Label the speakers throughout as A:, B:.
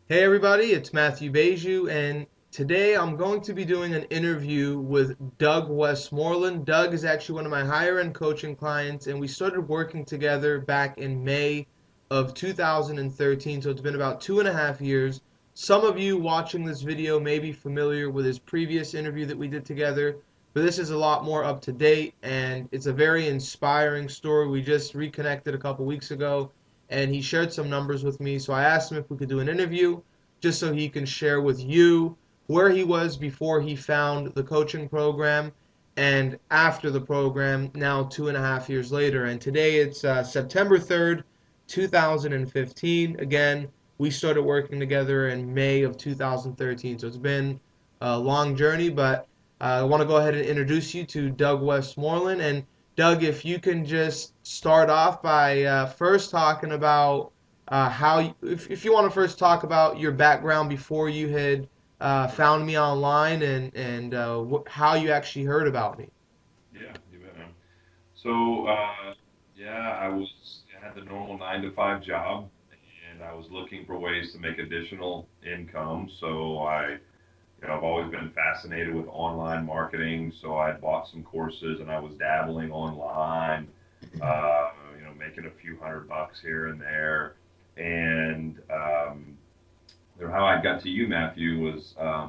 A: Hey everybody, it's Matthew Behdjou, and today I'm going to be doing an interview with Doug Westmoreland. Doug is actually one of my higher end coaching clients, and we started working together back in May of 2013, so it's been about 2.5 years. Some of you watching this video may be familiar with his previous interview that we did together, but this is a lot more up to date, and it's a very inspiring story. We just reconnected a couple weeks ago and he shared some numbers with me. So I asked him if we could do an interview just so he can share with you where he was before he found the coaching program and after the program, now 2.5 years later. And today it's September 3rd, 2015. Again, we started working together in May of 2013. So it's been a long journey, but I want to go ahead and introduce you to Doug Westmoreland. And Doug, if you can just start off by first talking about if you want to first talk about your background before you had found me online and how you actually heard about me.
B: Yeah, you bet, man. So, I had the normal 9 to 5 job, and I was looking for ways to make additional income. I've always been fascinated with online marketing. So I bought some courses, and I was dabbling online, making a few $100 here and there. And how I got to you, Matthew, was I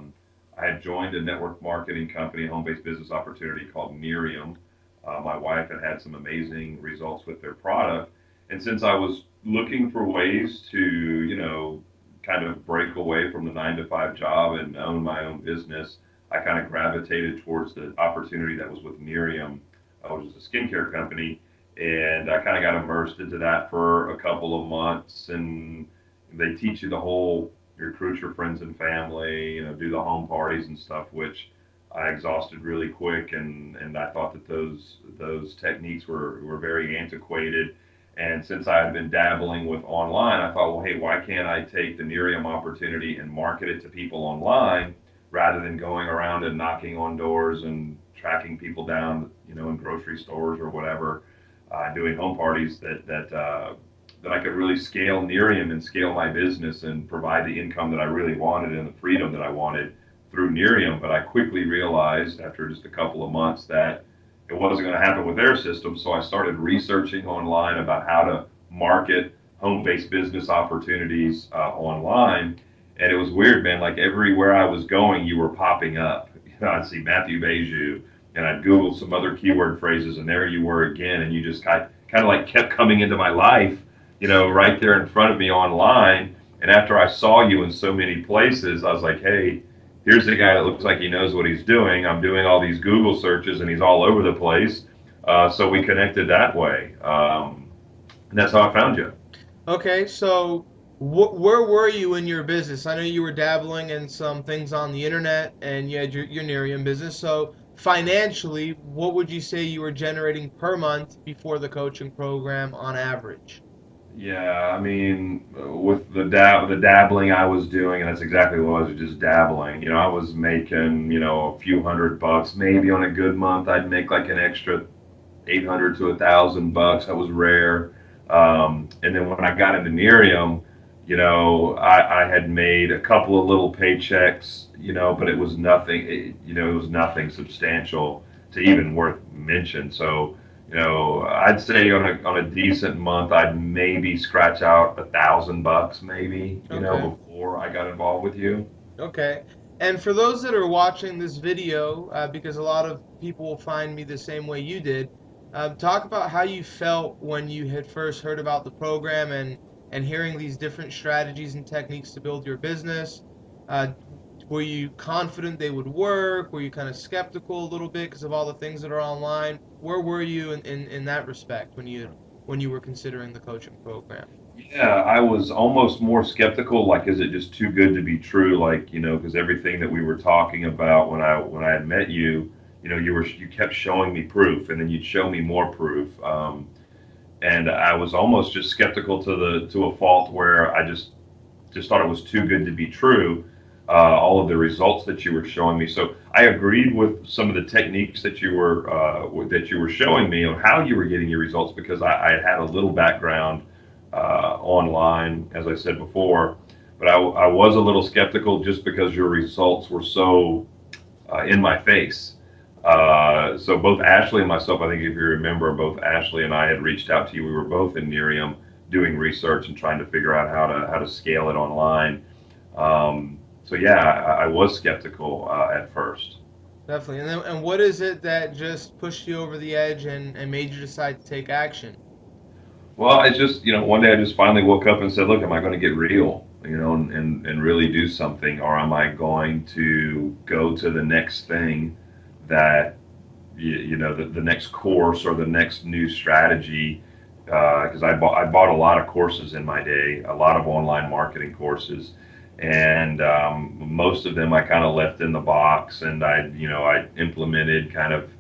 B: had joined a network marketing company, a home-based business opportunity called Miriam. My wife had had some amazing results with their product, and since I was looking for ways to, kind of break away from the 9 to 5 job and own my own business, I kind of gravitated towards the opportunity that was with Miriam, which is a skincare company, and I kind of got immersed into that for a couple of months, and they teach you the whole recruit your friends and family, do the home parties and stuff, which I exhausted really quick, and I thought that those techniques were very antiquated. And since I had been dabbling with online, I thought, well, hey, why can't I take the Nerium opportunity and market it to people online rather than going around and knocking on doors and tracking people down, in grocery stores or whatever, doing home parties that I could really scale Nerium and scale my business and provide the income that I really wanted and the freedom that I wanted through Nerium. But I quickly realized after just a couple of months that it wasn't going to happen with their system. So I started researching online about how to market home-based business opportunities online. And it was weird, man. Like everywhere I was going, you were popping up. I'd see Matthew Behdjou, and I'd Google some other keyword phrases, and there you were again. And you just kind of like kept coming into my life, right there in front of me online. And after I saw you in so many places, I was like, hey, here's the guy that looks like he knows what he's doing. I'm doing all these Google searches, and he's all over the place. So we connected that way. And that's how I found you.
A: Okay, so where were you in your business? I know you were dabbling in some things on the internet and you had your Nerium business. So financially, what would you say you were generating per month before the coaching program on average?
B: Yeah, I mean, with the dabbling I was doing, and that's exactly what I was just dabbling. I was making, a few $100. Maybe on a good month, I'd make like an extra 800 to $1,000. That was rare. And then when I got into Nerium, I had made a couple of little paychecks, but it was nothing. It was nothing substantial to even worth mention. So, I'd say on a decent month, I'd maybe scratch out $1,000, maybe,
A: Okay.
B: before I got involved with you.
A: Okay. And for those that are watching this video, because a lot of people will find me the same way you did, talk about how you felt when you had first heard about the program and hearing these different strategies and techniques to build your business. Uh, were you confident they would work? Were you kind of skeptical a little bit because of all the things that are online? Where were you in that respect when you were considering the coaching program?
B: Yeah, I was almost more skeptical. Like, is it just too good to be true? Like, because everything that we were talking about when I had met you, you kept showing me proof, and then you'd show me more proof. And I was almost just skeptical to a fault where I just thought it was too good to be true. All of the results that you were showing me. So I agreed with some of the techniques that you were showing me on how you were getting your results because I had a little background online, as I said before. but I was a little skeptical just because your results were so in my face. So both Ashley and myself, I think if you remember, both Ashley and I had reached out to you. We were both in Nerium doing research and trying to figure out how to scale it online. So yeah, I was skeptical at first.
A: Definitely. And what is it that just pushed you over the edge and made you decide to take action?
B: Well, it's just, one day I just finally woke up and said, look, am I going to get real, and really do something, or am I going to go to the next thing that, the next course or the next new strategy? Because I bought a lot of courses in my day, a lot of online marketing courses, and most of them I kind of left in the box, and I implemented kind of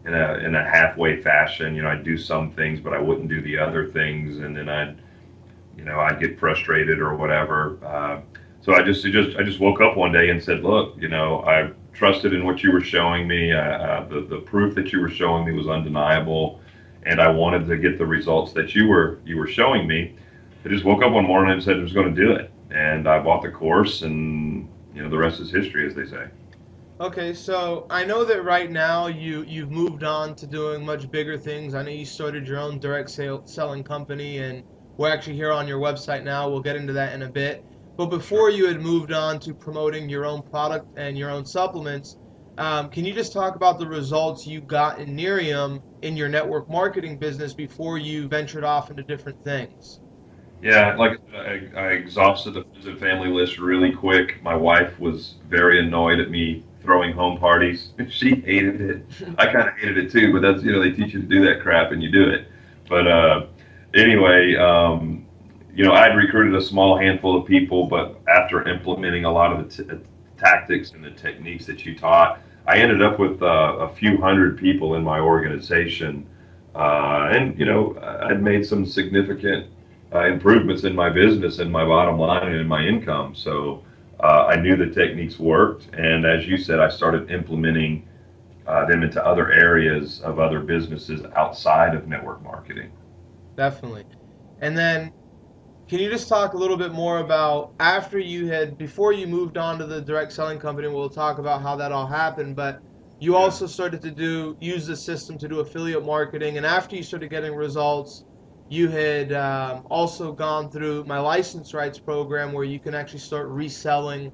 B: in a halfway fashion. I'd do some things, but I wouldn't do the other things, and then I'd get frustrated or whatever. So I just woke up one day and said, look, I trusted in what you were showing me. The proof that you were showing me was undeniable, and I wanted to get the results that you were showing me. I just woke up one morning and said I was going to do it, and I bought the course, and the rest is history, as they say.
A: Okay, so I know that right now you've moved on to doing much bigger things. I know you started your own direct selling company, and we're actually here on your website now. We'll get into that in a bit. But before
B: Sure.
A: you had moved on to promoting your own product and your own supplements, can you just talk about the results you got in Nerium in your network marketing business before you ventured off into different things?
B: Yeah, like I exhausted the friends and family list really quick. My wife was very annoyed at me throwing home parties. She hated it. I kind of hated it too, but that's, they teach you to do that crap and you do it. But anyway, I'd recruited a small handful of people, but after implementing a lot of the tactics and the techniques that you taught, I ended up with a few hundred people in my organization. And, I'd made some significant improvements in my business and my bottom line and in my income. So I knew the techniques worked, and as you said, I started implementing them into other areas of other businesses outside of network marketing.
A: Definitely. And then can you just talk a little bit more about before you moved on to the direct selling company? We'll talk about how that all happened, but you
B: Yeah,
A: also started to use the system to do affiliate marketing. And after you started getting results, you had also gone through my license rights program where you can actually start reselling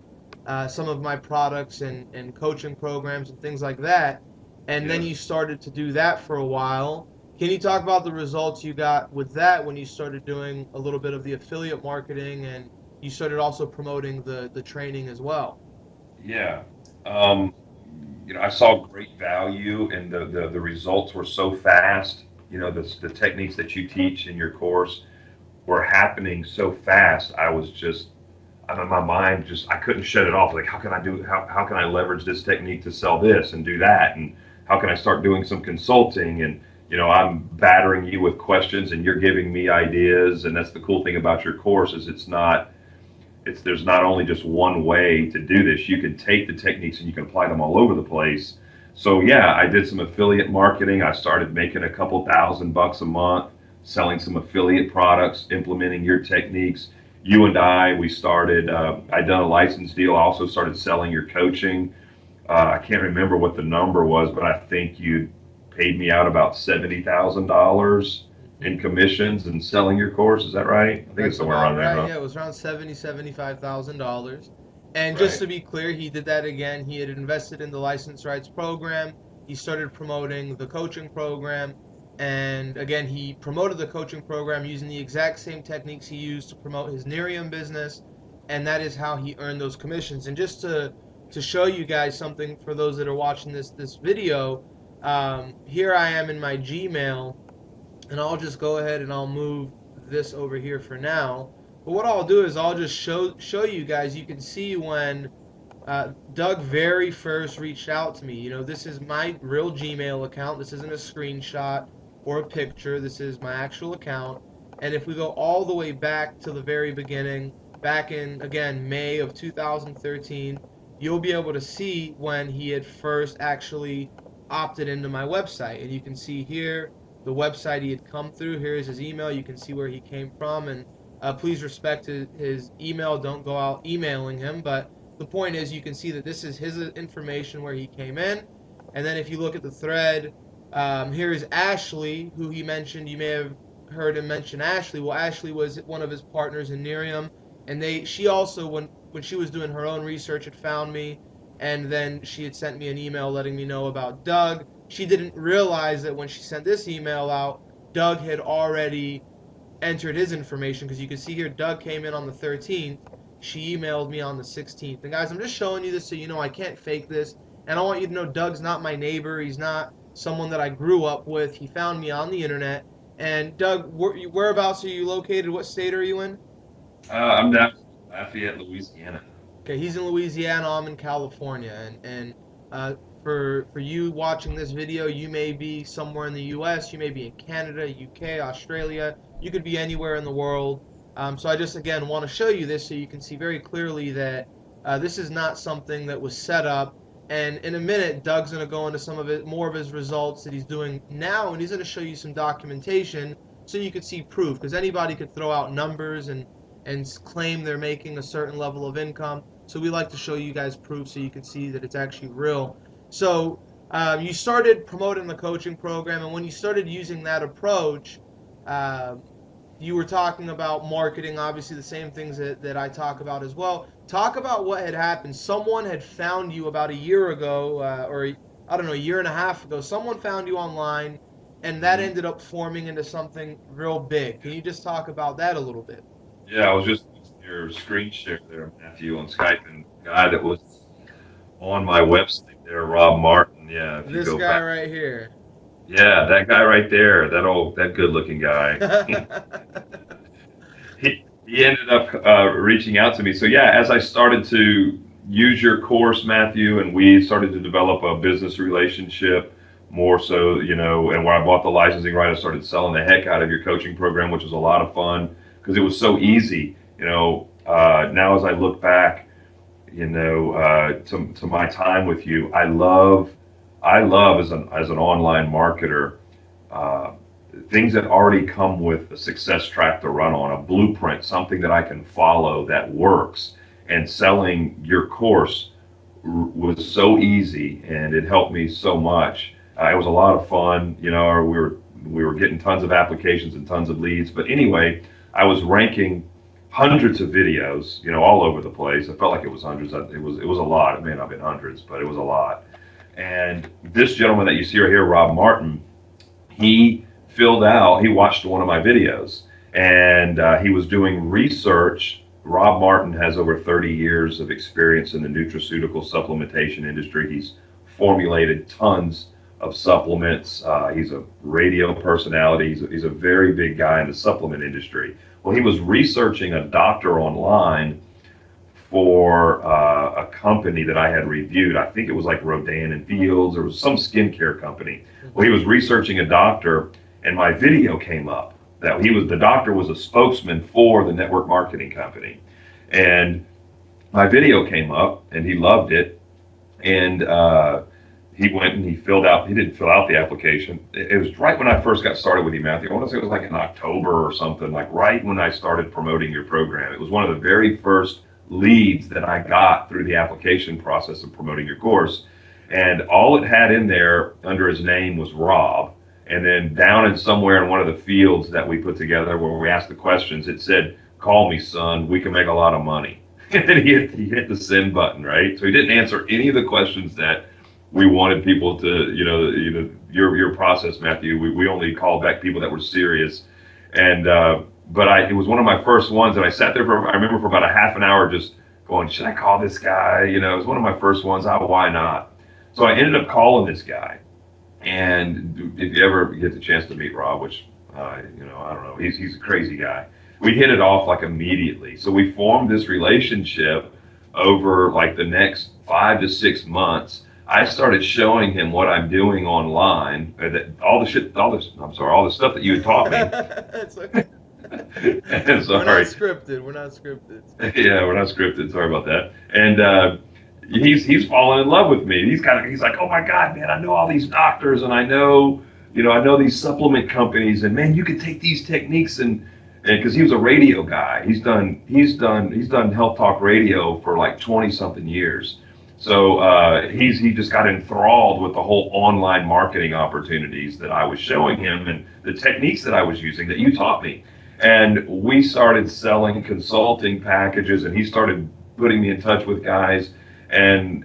A: some of my products and coaching programs and things like that. And then
B: yes.
A: you started to do that for a while. Can you talk about the results you got with that when you started doing a little bit of the affiliate marketing and you started also promoting the training as well?
B: Yeah. Um, I saw great value, and the results were so fast. The techniques that you teach in your course were happening so fast. I mean, my mind just, I couldn't shut it off. Like, how can I leverage this technique to sell this and do that? And how can I start doing some consulting? And, I'm battering you with questions and you're giving me ideas. And that's the cool thing about your course is there's not only just one way to do this. You can take the techniques and you can apply them all over the place. So yeah, I did some affiliate marketing. I started making a couple $1,000 a month, selling some affiliate products, implementing your techniques. You and we started. I done a license deal. I also started selling your coaching. I can't remember what the number was, but I think you paid me out about $70,000
A: Hmm.
B: in commissions and selling your course. Is that right? I think it's
A: That's
B: somewhere
A: about
B: around there,
A: right.
B: huh?
A: Yeah, it was around $75,000. And just
B: Right.
A: to be clear, he did that again. He had invested in the license rights program. He started promoting the coaching program. And again, he promoted the coaching program using the exact same techniques he used to promote his Nerium business. And that is how he earned those commissions. And just to show you guys something for those that are watching this video, here I am in my Gmail, and I'll just go ahead and I'll move this over here for now. But what I'll do is I'll just show you guys. You can see when Doug very first reached out to me. This is my real Gmail account. This isn't a screenshot or a picture. This is my actual account. And if we go all the way back to the very beginning, back in again May of 2013, you'll be able to see when he had first actually opted into my website. And you can see here the website he had come through. Here is his email. You can see where he came from. And Please respect his email. Don't go out emailing him. But the point is, you can see that this is his information where he came in. And then if you look at the thread, here's Ashley, who he mentioned. You may have heard him mention Ashley. Well, Ashley was one of his partners in Nerium, and she also, when she was doing her own research, had found me, and then she had sent me an email letting me know about Doug. She didn't realize that when she sent this email out, Doug had already entered his information, because you can see here Doug came in on the 13th. She emailed me on the 16th. And guys, I'm just showing you this so you know I can't fake this. And I want you to know Doug's not my neighbor. He's not someone that I grew up with. He found me on the internet. And Doug, whereabouts are you located? What state are you in?
B: I'm down in Lafayette, Louisiana.
A: Okay, he's in Louisiana. I'm in California. And for you watching this video, you may be somewhere in the U.S. You may be in Canada, UK, Australia. You could be anywhere in the world. So I just, again, want to show you this so you can see very clearly that this is not something that was set up. And in a minute, Doug's going to go into some of it, more of his results that he's doing now, and he's going to show you some documentation so you could see proof, because anybody could throw out numbers and claim they're making a certain level of income. So we like to show you guys proof so you can see that it's actually real. So you started promoting the coaching program, and when you started using that approach, you were talking about marketing, obviously the same things that I talk about as well. Talk about what had happened. Someone had found you about a year ago, or I don't know, a year and a half ago. Someone found you online, and that ended up forming into something real big. Can you just talk about that a little bit?
B: Yeah, I was just your screen share there, Matthew, on Skype, and the guy that was on my website there, Rob Martin. Yeah, if you
A: This
B: go
A: guy
B: back.
A: right here.
B: Yeah, that guy right there, that good-looking guy. He ended up reaching out to me. So yeah, as I started to use your course, Matthew, and we started to develop a business relationship more so, and when I bought the licensing right, I started selling the heck out of your coaching program, which was a lot of fun because it was so easy. Now as I look back, to my time with you, I love as an online marketer, things that already come with a success track to run on, a blueprint, something that I can follow that works. And selling your course was so easy, and it helped me so much. It was a lot of fun. We were getting tons of applications and tons of leads. But anyway, I was ranking hundreds of videos, all over the place. I felt like it was hundreds. It was a lot. It may not have been hundreds, but it was a lot. And this gentleman that you see right here, Rob Martin, he watched one of my videos, and he was doing research. Rob Martin has over 30 years of experience in the nutraceutical supplementation industry. He's formulated tons of supplements. He's a radio personality. He's a very big guy in the supplement industry. Well, he was researching a doctor online for a company that I had reviewed. I think it was like Rodan and Fields, or it was some skincare company. Well, he was researching a doctor, and my video came up that the doctor was a spokesman for the network marketing company. And my video came up, and he loved it. And he went and he didn't fill out the application. It was right when I first got started with you, Matthew. I want to say it was like in October or something, like right when I started promoting your program. It was one of the very first leads that I got through the application process of promoting your course. And all it had in there under his name was Rob. And then down in somewhere in one of the fields that we put together where we asked the questions, it said, "Call me, son. We can make a lot of money." And he hit the send button, right? So he didn't answer any of the questions that we wanted people to, your process, Matthew. We only called back people that were serious. And but it was one of my first ones, and I sat there I remember for about a half an hour just going, should I call this guy? It was one of my first ones. Why not? So I ended up calling this guy. And if you ever get the chance to meet Rob, which, I don't know, he's a crazy guy. We hit it off like immediately. So we formed this relationship over like the next 5 to 6 months. I started showing him what I'm doing online, all the stuff that you had taught me.
A: It's okay.
B: Sorry.
A: We're not scripted.
B: Yeah, we're not scripted. Sorry about that. And he's fallen in love with me. He's like, oh my God, man, I know all these doctors, and I know these supplement companies, and man, you could take these techniques and and because he was a radio guy, he's done health talk radio for like 20 something years. So he just got enthralled with the whole online marketing opportunities that I was showing him and the techniques that I was using that you taught me. And we started selling consulting packages, and he started putting me in touch with guys. And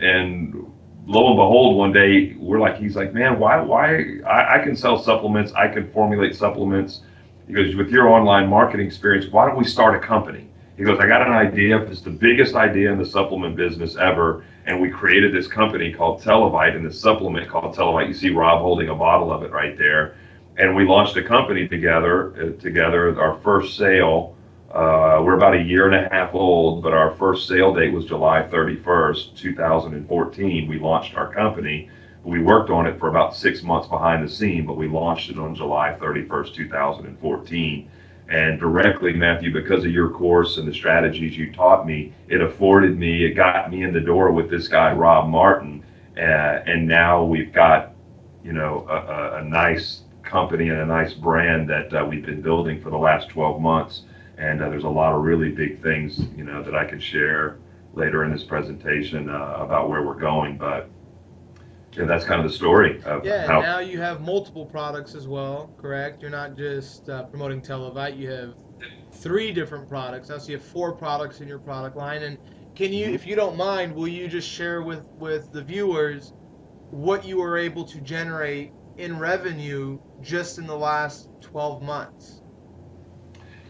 B: lo and behold, one day he's like, man, why I can sell supplements, I can formulate supplements. He goes, with your online marketing experience, why don't we start a company? He goes, I got an idea. It's the biggest idea in the supplement business ever. And we created this company called Televite and this supplement called Televite. You see Rob holding a bottle of it right there. And we launched a company together. Our first sale, we're about a year and a half old, but our first sale date was July 31st, 2014. We launched our company. We worked on it for about 6 months behind the scene, but we launched it on July 31st, 2014. And directly, Matthew, because of your course and the strategies you taught me, it got me in the door with this guy, Rob Martin. And now we've got, a nice company and a nice brand that we've been building for the last 12 months. And there's a lot of really big things, that I can share later in this presentation about where we're going. But that's kind of the story of
A: Yeah, and
B: how.
A: now you have multiple products as well, correct? You're not just promoting Televite. You have 3 different products. Now, so you have 4 products in your product line. And can you, if you don't mind, will you just share with the viewers what you were able to generate in revenue just in the last 12 months?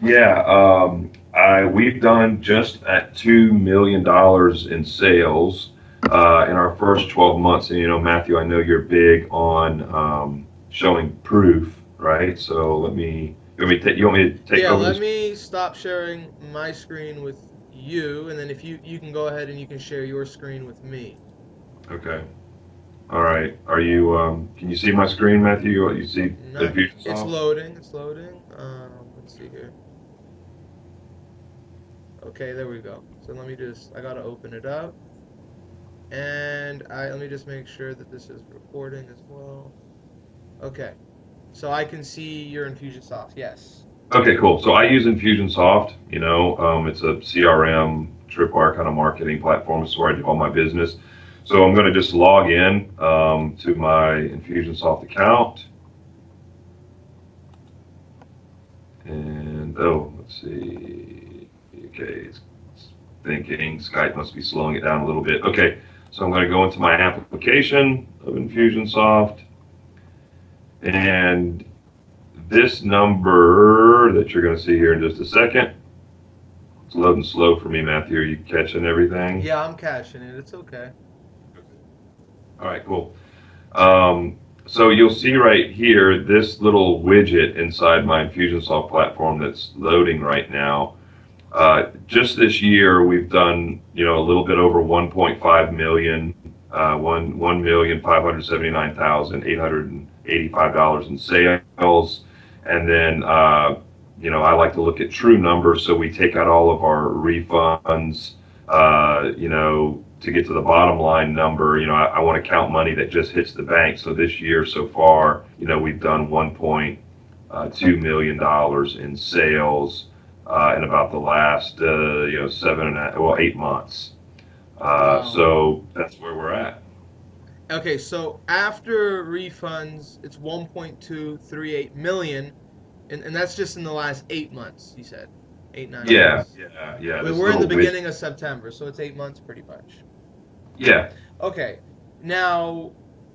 B: Yeah, we've done just at $2 million in sales in our first 12 months. And Matthew, I know you're big on showing proof, right? So you want me to take
A: Yeah,
B: over
A: let
B: this?
A: me stop sharing my screen with you, and then if you can go ahead and you can share your screen with me.
B: Okay. All right. Are you? Can you see my screen, Matthew? You see the
A: Not, it's
B: Infusionsoft?
A: loading. It's loading. Let's see here. Okay, there we go. So I gotta open it up. And let me just make sure that this is recording as well. Okay, so I can see your Infusionsoft. Yes.
B: Okay, cool. So I use Infusionsoft. It's a CRM, tripwire kind of marketing platform. It's where I do all my business. So I'm going to just log in to my Infusionsoft account. And, let's see. Okay, it's thinking. Skype must be slowing it down a little bit. Okay, so I'm going to go into my application of Infusionsoft. And this number that you're going to see here in just a second, it's loading slow for me, Matthew. Are you catching everything?
A: Yeah, I'm catching it. It's okay.
B: All right, cool. So you'll see right here this little widget inside my Infusionsoft platform that's loading right now. Just this year, we've done a little bit over 1.5 million, 1,579,885 in sales, and then I like to look at true numbers, so we take out all of our refunds, to get to the bottom line number. I want to count money that just hits the bank. So this year so far, we've done $1.2 million in sales in about the last 8 months.
A: Wow.
B: So that's where we're at.
A: Okay, so after refunds, it's 1.238 million, and that's just in the last 8 months. You said 8, 9
B: Yeah,
A: months.
B: yeah. This
A: We're in the
B: little widget.
A: beginning of September, so it's 8 months pretty much.
B: Yeah.
A: Okay, now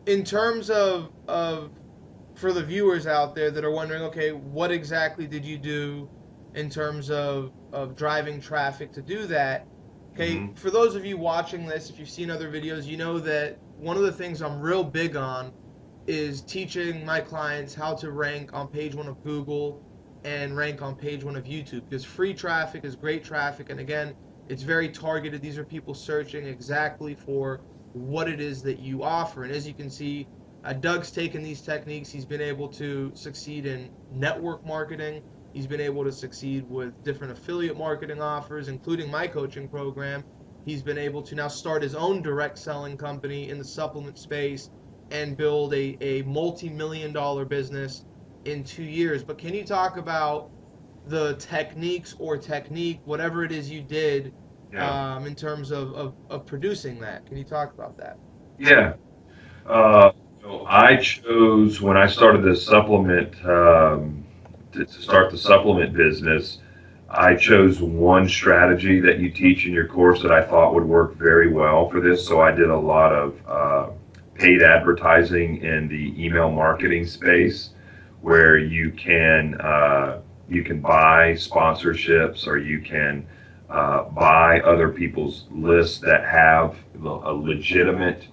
A: in terms of for the viewers out there that are wondering, okay, what exactly did you do in terms of driving traffic to do that? Okay,
B: Hmm.
A: for those of you watching this, if you've seen other videos, you know that one of the things I'm real big on is teaching my clients how to rank on page 1 of Google and rank on page 1 of YouTube, because free traffic is great traffic, and again, it's very targeted. These are people searching exactly for what it is that you offer. And as you can see, Doug's taken these techniques. He's been able to succeed in network marketing. He's been able to succeed with different affiliate marketing offers, including my coaching program. He's been able to now start his own direct selling company in the supplement space and build a multi-million-dollar business in 2 years. But can you talk about the techniques or technique, whatever it is you did,
B: Yeah.
A: in terms of producing that. Can you talk about that?
B: Yeah. Uh, I chose when I started the supplement to start the supplement business. I chose one strategy that you teach in your course that I thought would work very well for this. So I did a lot of paid advertising in the email marketing space, where you can buy sponsorships, or you can buy other people's lists that have a legitimate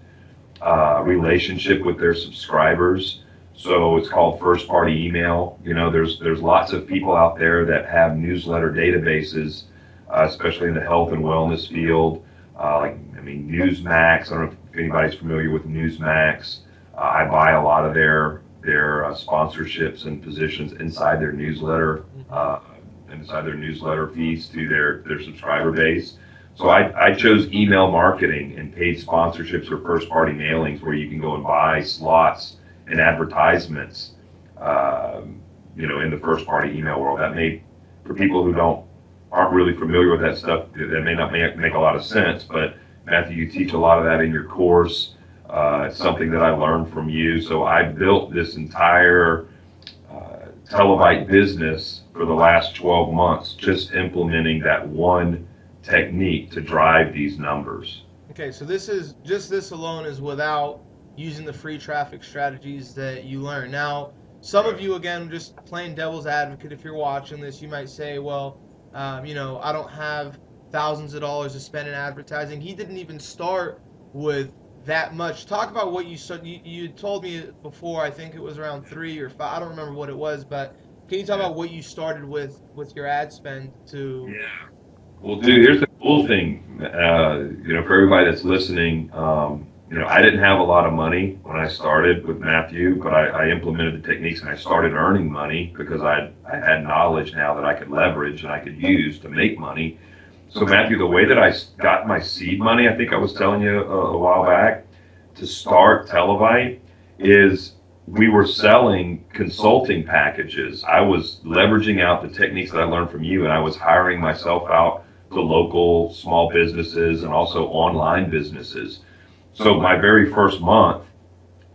B: relationship with their subscribers. So it's called first party email. There's lots of people out there that have newsletter databases, especially in the health and wellness field. Newsmax. I don't know if anybody's familiar with Newsmax. I buy a lot of their sponsorships and positions inside their newsletter feeds to their subscriber base. So I chose email marketing and paid sponsorships or first party mailings, where you can go and buy slots and advertisements, in the first party email world. That may, for people who aren't really familiar with that stuff, that may not make a lot of sense. But Matthew, you teach a lot of that in your course. It's something that I learned from you. So I built this entire Televite business for the last 12 months, just implementing that one technique to drive these numbers.
A: Okay, so this alone is without using the free traffic strategies that you learn. Now, some of you, again, just playing devil's advocate, if you're watching this, you might say, well, I don't have thousands of dollars to spend in advertising. He didn't even start with that much. Talk about what you said. You told me before, I think it was around 3 or 5. I don't remember what it was, but can you talk about what you started with your ad spend to?
B: Yeah. Well, dude, here's the cool thing. For everybody that's listening, I didn't have a lot of money when I started with Matthew, but I implemented the techniques and I started earning money because I had knowledge now that I could leverage and I could use to make money. So Matthew, the way that I got my seed money, I think I was telling you a while back, to start Televite, is we were selling consulting packages. I was leveraging out the techniques that I learned from you, and I was hiring myself out to local small businesses and also online businesses. So my very first month,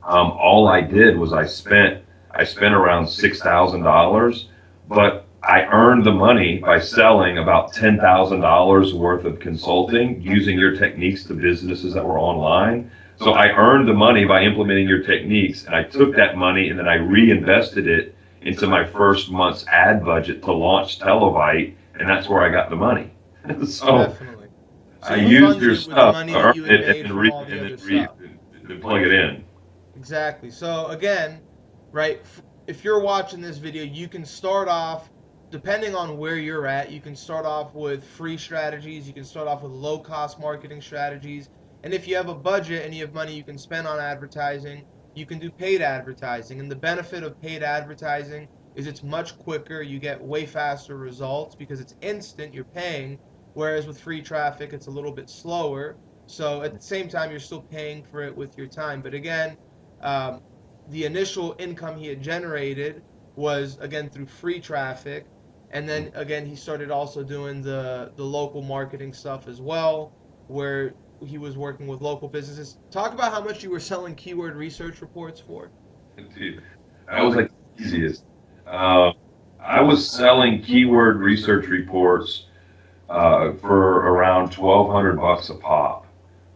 B: all I did was I spent around $6,000, but I earned the money by selling about $10,000 worth of consulting using your techniques to businesses that were online. So I earned the money by implementing your techniques, and I took that money and then I reinvested it into my first month's ad budget to launch Televite, and that's where I got the money. So
A: Definitely. So
B: I
A: you
B: used
A: funded
B: your
A: it with the
B: stuff
A: money
B: to
A: that
B: earn
A: you had
B: it
A: made from all the other stuff.
B: and plug it in.
A: Exactly. So again, right, if you're watching this video, you can start off, depending on where you're at, you can start off with free strategies, you can start off with low-cost marketing strategies, and if you have a budget and you have money you can spend on advertising, you can do paid advertising. And the benefit of paid advertising is it's much quicker, you get way faster results because it's instant, you're paying, whereas with free traffic it's a little bit slower. So at the same time, you're still paying for it with your time. But again, um, the initial income he had generated was again through free traffic, and then again he started also doing the local marketing stuff as well, where he was working with local businesses. Talk about how much you were selling keyword research reports for.
B: Dude, that was like the easiest. Uh, I was selling keyword research reports for around $1,200 a pop.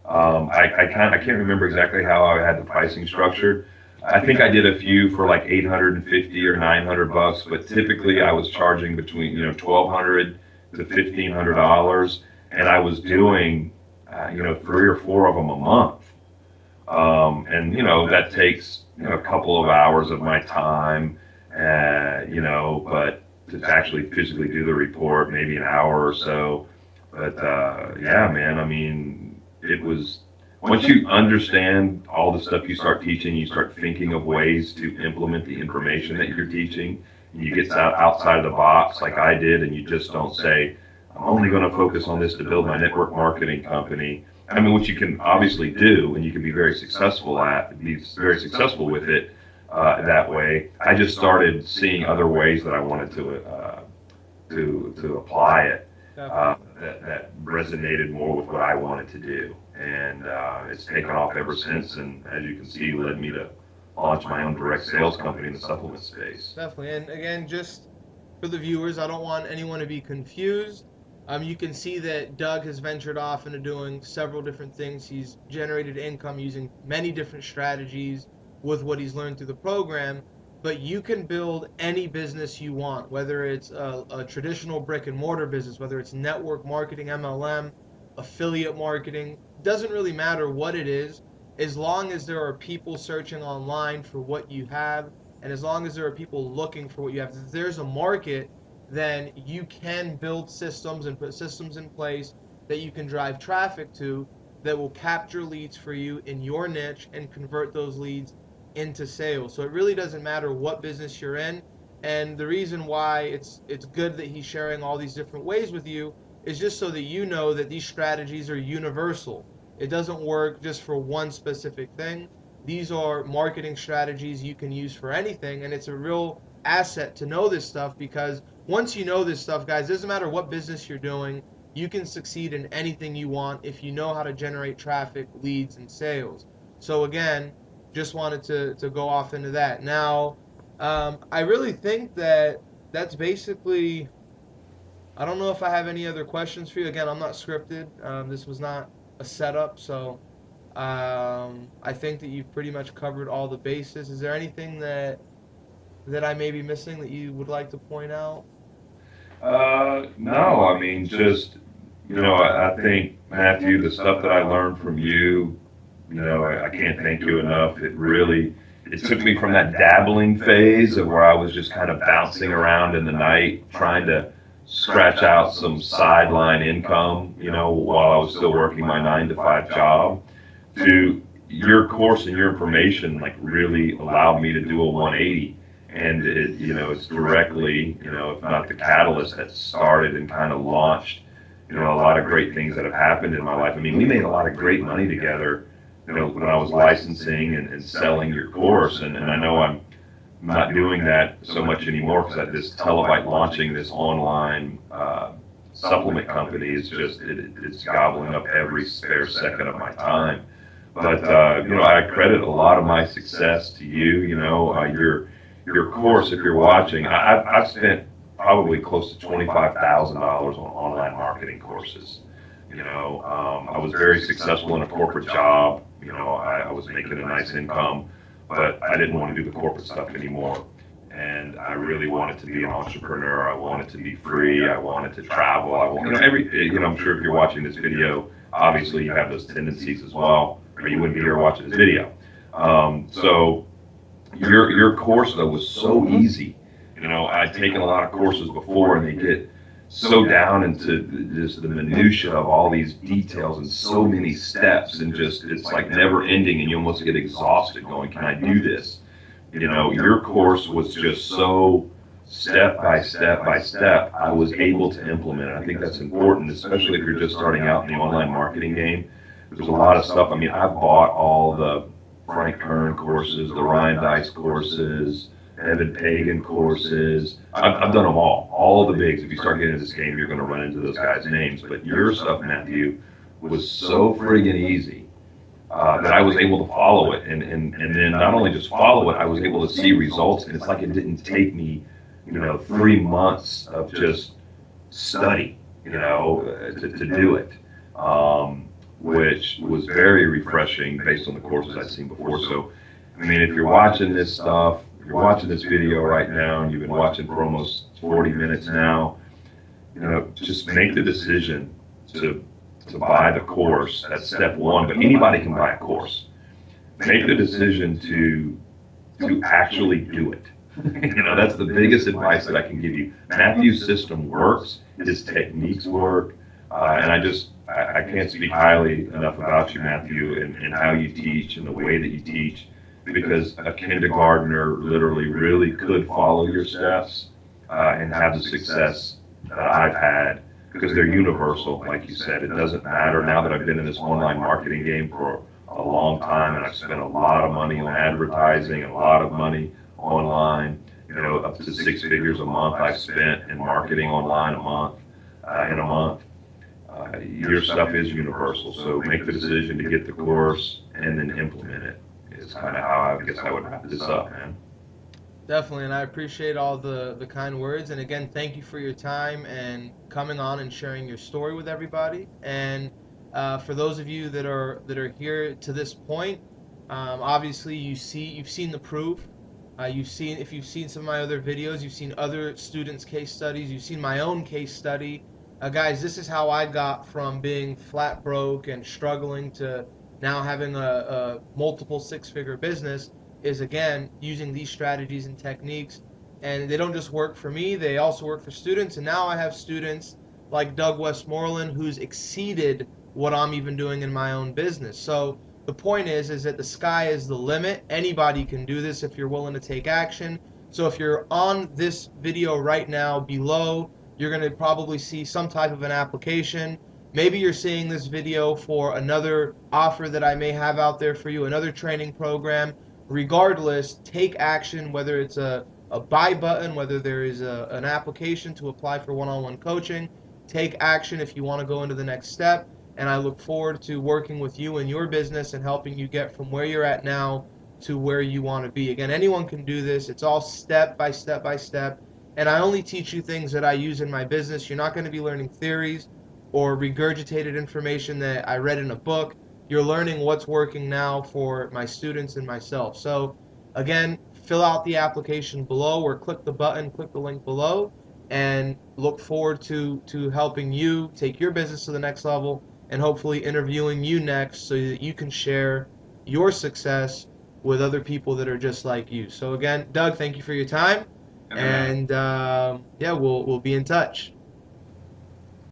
B: I can't remember exactly how I had the pricing structured. I think I did a few for like 850 or $900, but typically I was charging between 1,200 to $1,500, and I was doing 3 or 4 of them a month. And that takes a couple of hours of my time, but to actually physically do the report, maybe an hour or so. But yeah, man, I mean, it was, once you understand all the stuff you start teaching, you start thinking of ways to implement the information that you're teaching, and you get outside of the box like I did, and you just don't say, I'm only going to focus on this to build my network marketing company. I mean, which you can obviously do, and you can be very successful with it that way. I just started seeing other ways that I wanted to apply it,
A: Definitely.
B: that resonated more with what I wanted to do, and it's taken off ever since. And as you can see, led me to launch my own direct sales company in the supplement space.
A: Definitely. And again, just for the viewers, I don't want anyone to be confused. You can see that Doug has ventured off into doing several different things. He's generated income using many different strategies with what he's learned through the program. But you can build any business you want, whether it's a traditional brick and mortar business, whether it's network marketing, MLM, affiliate marketing. Doesn't really matter what it is, as long as there are people searching online for what you have, and as long as there are people looking for what you have. If there's a market, then you can build systems and put systems in place that you can drive traffic to, that will capture leads for you in your niche and convert those leads into sales. So it really doesn't matter what business you're in. And the reason why it's good that he's sharing all these different ways with you is just so that you know that these strategies are universal. It doesn't work just for one specific thing. These are marketing strategies you can use for anything, and it's a real asset to know this stuff, because once you know this stuff, guys, it doesn't matter what business you're doing, you can succeed in anything you want if you know how to generate traffic, leads, and sales. So again, just wanted to go off into that. Now, I really think that that's basically. I don't know if I have any other questions for you. Again, I'm not scripted. This was not a setup, so I think that you've pretty much covered all the bases. Is there anything that I may be missing that you would like to point out?
B: No, I mean, just, I think, Matthew, the stuff that I learned from you, I can't thank you enough. It took me from that dabbling phase of where I was just kind of bouncing around in the night, trying to scratch out some sideline income, while I was still working my 9 to 5 job, to your course and your information, like, really allowed me to do a 180. And it's directly, if not the catalyst that started and kind of launched, a lot of great things that have happened in my life. I mean, we made a lot of great money together, when I was licensing and selling your course. And I know I'm not doing that so much anymore, because at this Televite launching this online supplement company is just, it's gobbling up every spare second of my time. But, I credit a lot of my success to you, your course. If you're watching, I've spent probably close to $25,000 on online marketing courses. I was very successful in a corporate job. I was making a nice income, but I didn't want to do the corporate stuff anymore. And I really wanted to be an entrepreneur. I wanted to be free. I wanted to travel. I'm sure if you're watching this video, obviously you have those tendencies as well, or you wouldn't be here watching this video. So your course, though, was so easy. I'd taken a lot of courses before, and they get so down into just the minutia of all these details and so many steps, and just, it's like never ending, and you almost get exhausted going, can I do this? Your course was just so step by step by step, I was able to implement it. I think that's important, especially if you're just starting out in the online marketing game. There's a lot of stuff. I mean, I've bought all the Frank Kern courses, the Ryan Dice courses, Evan Pagan courses. I've done them all the bigs. If you start getting into this game, you're going to run into those guys' names. But your stuff, Matthew, was so friggin' easy that I was able to follow it. And then not only just follow it, I was able to see results. And it's like it didn't take me, 3 months of just study, to do it. Which was very refreshing based on the courses I'd seen before. So, I mean, if you're watching this stuff, if you're watching this video right now, and you've been watching for almost 40 minutes now, just make the decision to buy the course. That's step one, but anybody can buy a course. Make the decision to actually do it. That's the biggest advice that I can give you. Matthew's system works, his techniques work, and I can't speak highly enough about you, Matthew, and how you teach and the way that you teach, because a kindergartner literally really could follow your steps and have the success that I've had, because they're universal, like you said. It doesn't matter. Now that I've been in this online marketing game for a long time, and I've spent a lot of money on advertising and a lot of money online, up to 6 figures a month I've spent in marketing online in a month. Your stuff is universal, so make the decision to get the course and then implement it. It's kind of how I guess I would wrap this up, man.
A: Definitely, and I appreciate all the kind words. And again, thank you for your time and coming on and sharing your story with everybody. And for those of you that are here to this point, obviously you've seen the proof. If you've seen some of my other videos, you've seen other students' case studies, you've seen my own case study. Guys, this is how I got from being flat broke and struggling to now having a multiple six-figure business, is again using these strategies and techniques. And they don't just work for me, they also work for students. And now I have students like Doug Westmoreland who's exceeded what I'm even doing in my own business. So the point is that the sky is the limit. Anybody can do this if you're willing to take action. So if you're on this video right now below, you're going to probably see some type of an application. Maybe you're seeing this video for another offer that I may have out there for you, another training program. Regardless, take action, whether it's a buy button, whether there is an application to apply for one-on-one coaching. Take action if you want to go into the next step. And I look forward to working with you in your business and helping you get from where you're at now to where you want to be. Again, anyone can do this. It's all step by step by step. And I only teach you things that I use in my business. You're not going to be learning theories or regurgitated information that I read in a book. You're learning what's working now for my students and myself. So again, fill out the application below or click the button, click the link below, and look forward to helping you take your business to the next level and hopefully interviewing you next so that you can share your success with other people that are just like you. So again, Doug, thank you for your time. And yeah, we'll be in touch.